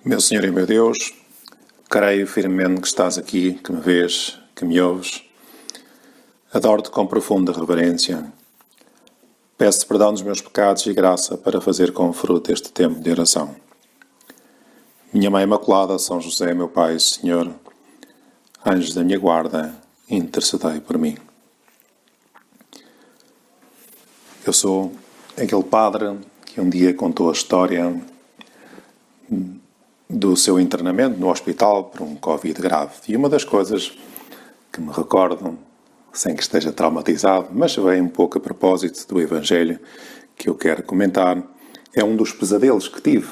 Meu Senhor e meu Deus, creio firmemente que estás aqui, que me vês, que me ouves. Adoro-te com profunda reverência. Peço-te perdão dos meus pecados e graça para fazer com fruto este tempo de oração. Minha Mãe Imaculada, São José, meu Pai, Senhor, anjos da minha guarda, intercedei por mim. Eu sou aquele padre que um dia contou a história do seu internamento no hospital por um Covid grave. E uma das coisas que me recordo, sem que esteja traumatizado, mas vem um pouco a propósito do Evangelho que eu quero comentar, é um dos pesadelos que tive.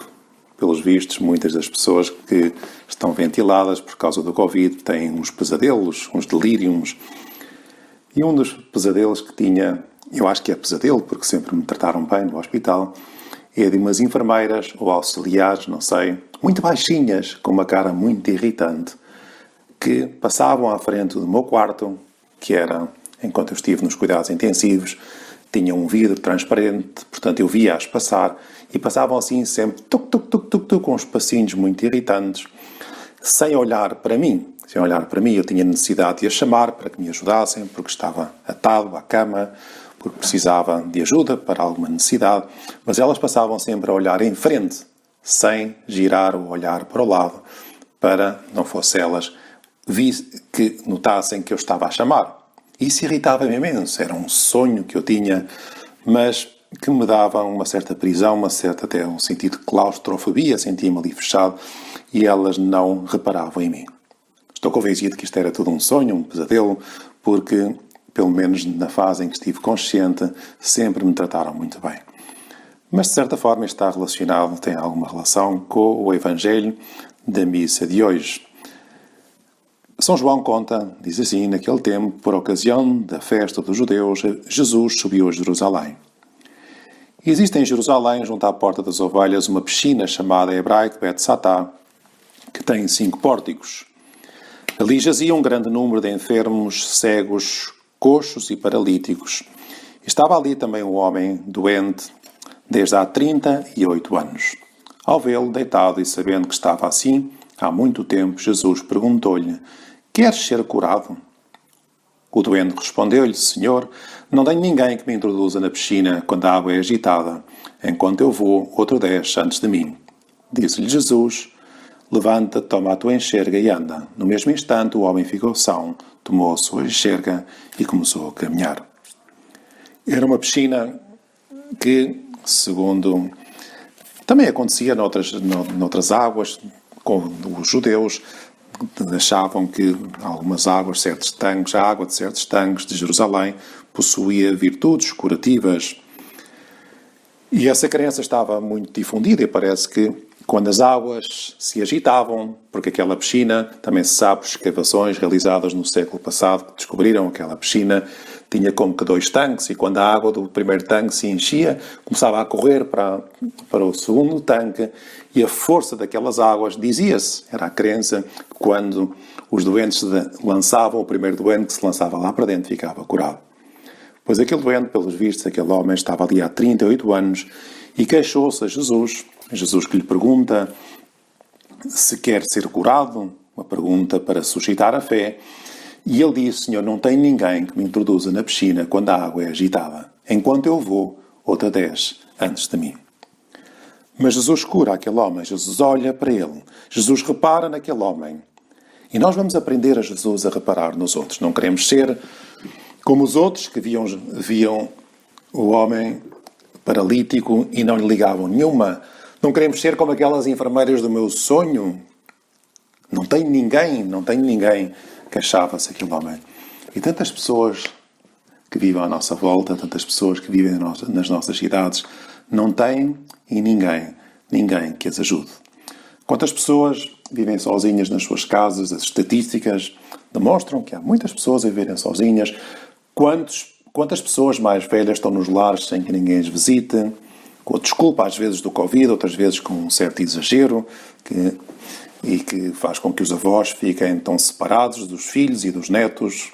Pelos vistos, muitas das pessoas que estão ventiladas por causa do Covid têm uns pesadelos, uns delírios. E um dos pesadelos que tinha, eu acho que é pesadelo, porque sempre me trataram bem no hospital, é de umas enfermeiras ou auxiliares, não sei, muito baixinhas, com uma cara muito irritante, que passavam à frente do meu quarto, que era, enquanto eu estive nos cuidados intensivos, tinha um vidro transparente, portanto eu via-as passar, e passavam assim sempre, tuc, com uns passinhos muito irritantes, sem olhar para mim. Sem olhar para mim, eu tinha necessidade de as chamar para que me ajudassem, porque estava atado à cama, porque precisava de ajuda para alguma necessidade, mas elas passavam sempre a olhar em frente, sem girar o olhar para o lado, para não fosse elas que notassem que eu estava a chamar. Isso irritava-me imenso, era um sonho que eu tinha, mas que me dava uma certa prisão, até um sentido de claustrofobia, sentia-me ali fechado, e elas não reparavam em mim. Estou convencido que isto era tudo um sonho, um pesadelo, porque, pelo menos na fase em que estive consciente, sempre me trataram muito bem. Mas, de certa forma, está relacionado, tem alguma relação com o Evangelho da missa de hoje. São João conta, diz assim, naquele tempo, por ocasião da festa dos judeus, Jesus subiu a Jerusalém. E existe em Jerusalém, junto à Porta das Ovelhas, uma piscina chamada em hebraico Bet-Satá, que tem 5 pórticos. Ali jazia um grande número de enfermos, cegos, coxos e paralíticos. Estava ali também um homem doente, desde há 38 anos. Ao vê-lo deitado e sabendo que estava assim há muito tempo, Jesus perguntou-lhe: "Queres ser curado?" O doente respondeu-lhe: "Senhor, não tenho ninguém que me introduza na piscina quando a água é agitada. Enquanto eu vou, outro desce antes de mim." Disse-lhe Jesus: "Levanta, toma a tua enxerga e anda." No mesmo instante, o homem ficou são, tomou a sua enxerga e começou a caminhar. Era uma piscina que, segundo também acontecia noutras águas, com os judeus, achavam que algumas águas, certos tanques, a água de certos tanques de Jerusalém possuía virtudes curativas. E essa crença estava muito difundida e parece que quando as águas se agitavam, porque aquela piscina, também se sabe, escavações realizadas no século passado, que descobriram aquela piscina, tinha como que 2 tanques, e quando a água do primeiro tanque se enchia, começava a correr para o segundo tanque, e a força daquelas águas, dizia-se, era a crença, que quando os doentes lançavam, o primeiro doente que se lançava lá para dentro ficava curado. Pois aquele doente, pelos vistos, aquele homem estava ali há 38 anos e queixou-se a Jesus. Jesus que lhe pergunta se quer ser curado, uma pergunta para suscitar a fé. E ele disse: "Senhor, não tem ninguém que me introduza na piscina quando a água é agitada. Enquanto eu vou, outra desce antes de mim." Mas Jesus cura aquele homem, Jesus olha para ele, Jesus repara naquele homem. E nós vamos aprender a Jesus a reparar nos outros. Não queremos ser como os outros que viam o homem paralítico e não lhe ligavam nenhuma. Não queremos ser como aquelas enfermeiras do meu sonho. Não tenho ninguém, queixava-se aquele homem. E tantas pessoas que vivem à nossa volta, tantas pessoas que vivem nas nossas cidades, não têm e ninguém que as ajude. Quantas pessoas vivem sozinhas nas suas casas? As estatísticas demonstram que há muitas pessoas a viverem sozinhas. Quantas pessoas mais velhas estão nos lares sem que ninguém as visite? Com a desculpa, às vezes, do Covid, outras vezes com um certo exagero, e que faz com que os avós fiquem tão separados dos filhos e dos netos.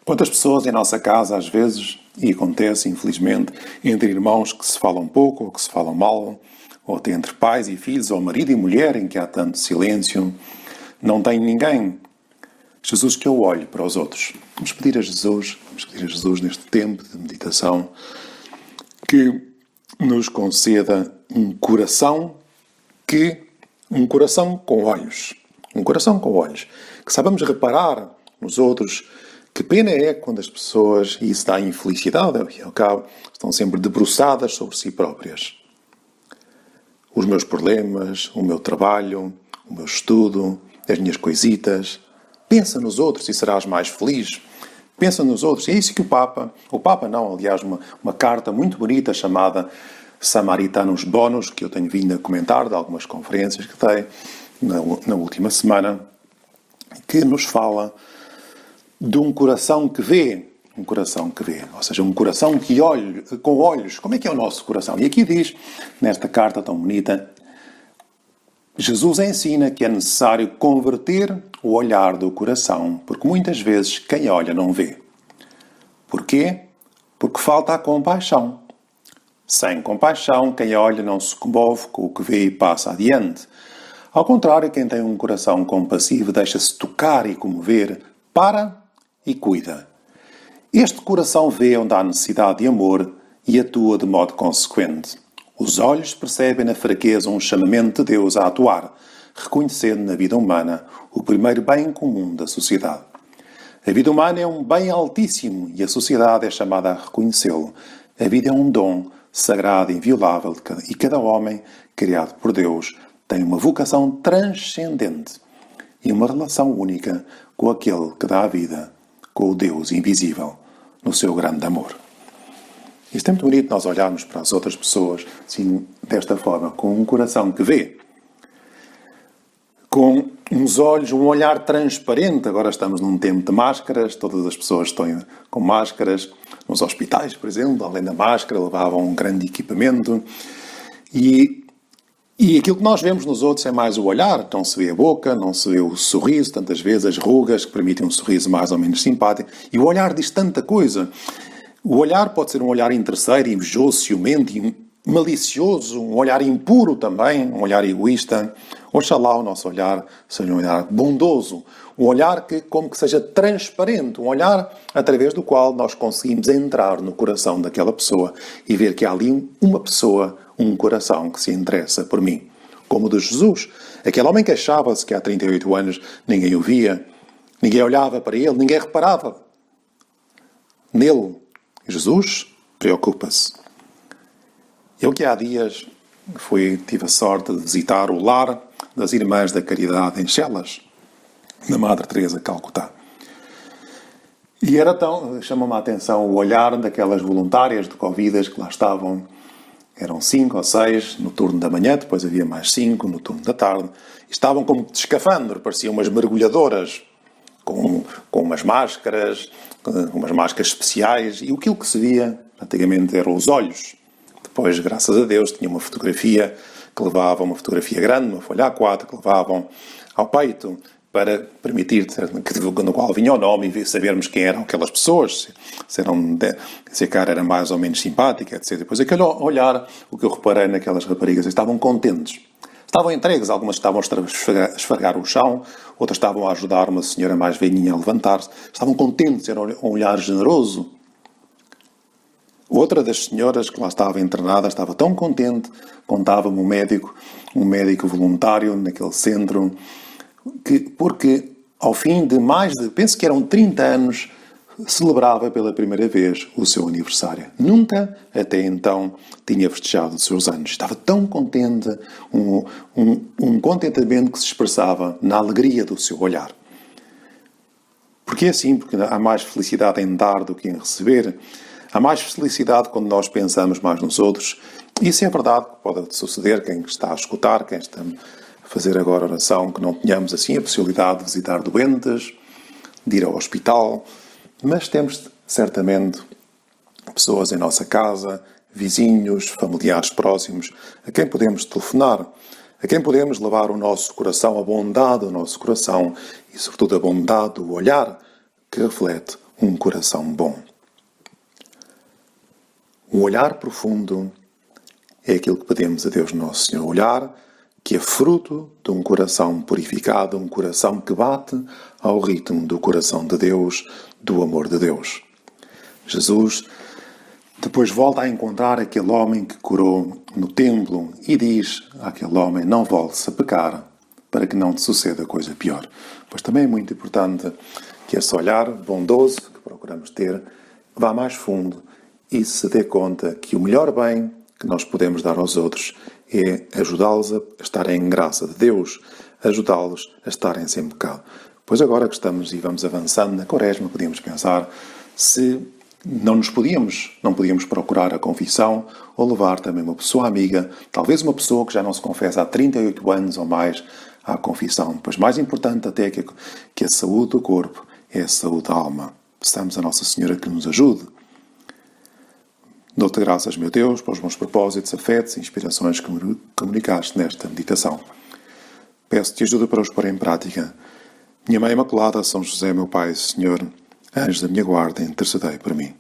Quantas pessoas em nossa casa, às vezes, e acontece, infelizmente, entre irmãos que se falam pouco ou que se falam mal, ou até entre pais e filhos, ou marido e mulher, em que há tanto silêncio, não tem ninguém. Jesus, que eu olhe para os outros. Vamos pedir a Jesus neste tempo de meditação, que nos conceda um coração com olhos. Um coração com olhos. Que saibamos reparar nos outros. Que pena é quando as pessoas, e isso dá infelicidade, ao cabo, estão sempre debruçadas sobre si próprias. Os meus problemas, o meu trabalho, o meu estudo, as minhas coisitas. Pensa nos outros e serás mais feliz. Pensa nos outros. E é isso que o Papa não, aliás, uma carta muito bonita chamada Samaritanos Bonus, que eu tenho vindo a comentar de algumas conferências que dei na última semana, que nos fala de um coração que vê, ou seja, um coração que olha, com olhos. Como é que é o nosso coração? E aqui diz, nesta carta tão bonita, Jesus ensina que é necessário converter o olhar do coração, porque muitas vezes quem olha não vê. Porquê? Porque falta a compaixão. Sem compaixão, quem olha não se comove com o que vê e passa adiante. Ao contrário, quem tem um coração compassivo deixa-se tocar e comover, para e cuida. Este coração vê onde há necessidade de amor e atua de modo consequente. Os olhos percebem na fraqueza um chamamento de Deus a atuar, reconhecendo na vida humana o primeiro bem comum da sociedade. A vida humana é um bem altíssimo e a sociedade é chamada a reconhecê-lo. A vida é um dom sagrado e inviolável e cada homem, criado por Deus, tem uma vocação transcendente e uma relação única com aquele que dá a vida, com o Deus invisível, no seu grande amor. Isto é muito bonito nós olharmos para as outras pessoas assim, desta forma, com um coração que vê, com uns olhos, um olhar transparente. Agora estamos num tempo de máscaras, todas as pessoas estão com máscaras. Nos hospitais, por exemplo, além da máscara, levavam um grande equipamento. E aquilo que nós vemos nos outros é mais o olhar. Não se vê a boca, não se vê o sorriso, tantas vezes as rugas que permitem um sorriso mais ou menos simpático. E o olhar diz tanta coisa. O olhar pode ser um olhar interesseiro, invejoso, ciumento, malicioso, um olhar impuro também, um olhar egoísta. Oxalá o nosso olhar seja um olhar bondoso, um olhar que como que seja transparente, um olhar através do qual nós conseguimos entrar no coração daquela pessoa e ver que há ali uma pessoa, um coração que se interessa por mim. Como o de Jesus. Aquele homem queixava-se que há 38 anos ninguém o via, ninguém olhava para ele, ninguém reparava nele. Jesus preocupa-se. Eu que há dias tive a sorte de visitar o lar das Irmãs da Caridade em Chelas, na Madre Teresa de Calcutá. E chamou-me a atenção o olhar daquelas voluntárias de Covid que lá estavam. Eram 5 ou 6 no turno da manhã, depois havia mais 5 no turno da tarde. Estavam como de escafandro, pareciam umas mergulhadoras, com umas máscaras especiais. E aquilo que se via, antigamente, eram os olhos. Depois, graças a Deus, tinha uma fotografia que levavam, uma fotografia grande, uma folha A4, que levavam ao peito para permitir, no qual vinha o nome e sabermos quem eram aquelas pessoas, se a cara era mais ou menos simpática, etc. Depois, aquele olhar, o que eu reparei naquelas raparigas, estavam contentes. Estavam entregues, algumas estavam a esfregar o chão, outras estavam a ajudar uma senhora mais velhinha a levantar-se. Estavam contentes, era um olhar generoso. Outra das senhoras que lá estava internada estava tão contente, contava-me um médico voluntário naquele centro, porque ao fim de penso que eram 30 anos, celebrava pela primeira vez o seu aniversário. Nunca, até então, tinha festejado os seus anos. Estava tão contente, um contentamento que se expressava na alegria do seu olhar. Porque é assim, porque há mais felicidade em dar do que em receber. Há mais felicidade quando nós pensamos mais nos outros. Isso é verdade, pode suceder, quem está a escutar, quem está a fazer agora oração, que não tenhamos assim a possibilidade de visitar doentes, de ir ao hospital, mas temos certamente pessoas em nossa casa, vizinhos, familiares próximos, a quem podemos telefonar, a quem podemos levar o nosso coração, a bondade do nosso coração e, sobretudo, a bondade do olhar que reflete um coração bom. Um olhar profundo é aquilo que pedimos a Deus Nosso Senhor. Olhar que é fruto de um coração purificado, um coração que bate ao ritmo do coração de Deus, do amor de Deus. Jesus depois volta a encontrar aquele homem que curou no templo e diz àquele homem: não voltes a pecar, para que não te suceda coisa pior. Pois também é muito importante que esse olhar bondoso que procuramos ter vá mais fundo e se dê conta que o melhor bem que nós podemos dar aos outros é ajudá-los a estarem em graça de Deus, ajudá-los a estarem sem pecado. Pois agora que estamos e vamos avançando na Quaresma, podíamos pensar se não podíamos procurar a confissão ou levar também uma pessoa amiga, talvez uma pessoa que já não se confessa há 38 anos ou mais à confissão. Pois mais importante até que a saúde do corpo é a saúde da alma. Peçamos a Nossa Senhora que nos ajude. Dou-te graças, meu Deus, pelos bons propósitos, afetos e inspirações que me comunicaste nesta meditação. Peço-te ajuda para os pôr em prática. Minha Mãe Imaculada, São José, meu Pai, Senhor, anjos da minha guarda, intercedei por mim.